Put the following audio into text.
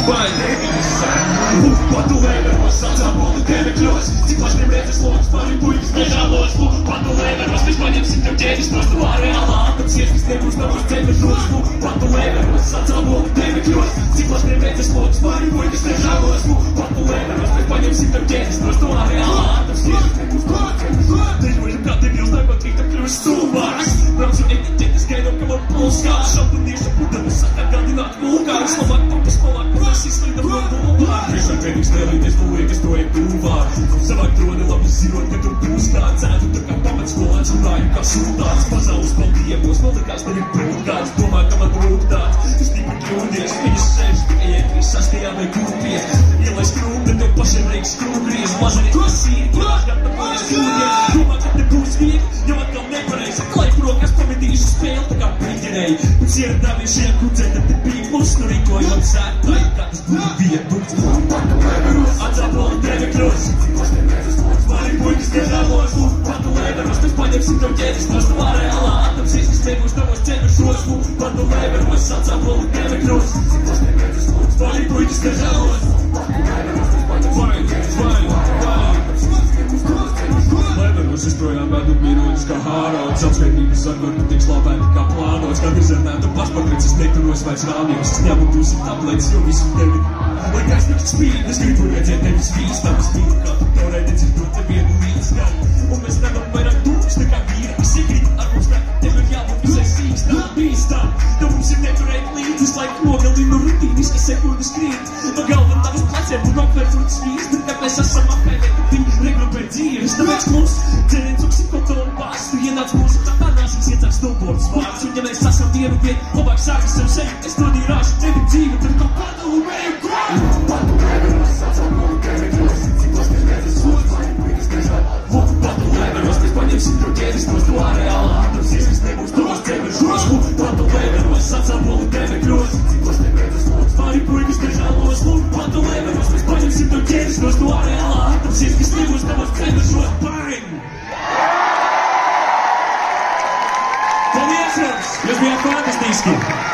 vai, Patulēveros, atcāpolu dēmekļos, cik pašiem redzes lokas, pāri puikas nežālos. Patulēveros, mēs paņemsim tev ķēdes prostu ārēlā, atraksies, kas nebūs tavos ceļvežos. Patulēveros, atcāpolu dēmekļos, cik pašiem redzes lokas, pāri puikas nežālos. Patulēveros, mēs paņemsim tev ķēdes prostu ārēlā, atraksies, kas nebūs tavos ceļvežos. Deļoļam kā debils, narkotrīt, tam kļuvis stulbāks. Braucu etiķetes, gaidām, ka man pulskās. Šampunieša pudeles, saka galdināt vulgārs. Labāk papas palāk, kurās izslīdam no bulvārs. Priekšā treniks lielīties puikas projektu uvārs. Savāk droni labi zinot, ka tu būs kāds. Ēdu tā kā pamatskolāns un rāju kā sultāns. Pasaules paldījumos nolikās tevi brūkāts. Domā, ka man rūktāts, tu stipri kļūdies. Viņas sēž tikai ietrīs, sastajā vai kūpies. Ielai skrūpni, tev pašiem reiks skrūgries. Mazari klasīri, klāt, kad tā pojas kļūdies. Domā, ka te būs viegli, jo atkal nepareizi. Klaiku rokas pametīšu spēli, tā kā priģerēji. Pēc ieradāmies šajā kucē, tad te bija mums, nu rīkojot sētāji, kā tas būtu viedukts. Atcāpolu dēmekļos, pāri puikas nežālos. Patulēveros, mēs paņemsim tev ķēdes prostu ārēlā, atraksies, kas nebūs tavos ceļvežos. Patulēveros, atcāpolu dēmekļos, pāri puikas nežālos. Leveros, es projām vedu mīroņus kā hārauds. Apskaitības atgorti tiek slāpēti kā plānots. Kā izrunāta pašportrets, es neturos vairs rāmjos. Es ņemu 200 tabletes, jo visu tevi. Lai gaismīgs spīd, es gribu redzēt tevi svīstam. Es mīlu, kā tu teorēti dzirdot te vienu līdzskan. Un mēs nevam vairāk tūks nekā vīri, kas iekrīt ar mums tā, tev ir jābūt visai sīkstam, bīstam. Tev mums ir neturēt līdzi, es laiku nogalinu rutīnis, kas sekundes krīt. No galva tavas pleciem un apvērt un svīst, bet kad mēs esam apēdēt, viņi regrupē dzīves. Tāpēc mums dzēriens oksikotola pārs, tu ienāc mūsu katā nāsīs iecāk snowboards pārs. Un ja mēs esam vienu vietu, labāk sākas sev sevi, es dodīju rāšu tevi dzīvi, tad kaut kādu mēju klāt. Patulēveros, atcāpolu dēmekļos, cik pašiem redzes lokas, pāri puikas nežālos. Patulēveros, mēs paņemsim tev ķēdes prostu ārēlā, atraksies, kas nebūs tavos ceļvežos. Patulēveros, atcāpolu dēmekļos, cik pašiem redzes lokas, pāri puikas nežālos. Patulēveros, mēs paņemsim tev ķēdes prostu ārēlā, atraksies, kas nebūs tavos ceļvežos. Bang! Paldies jums! Jūs bijāt fantastiski!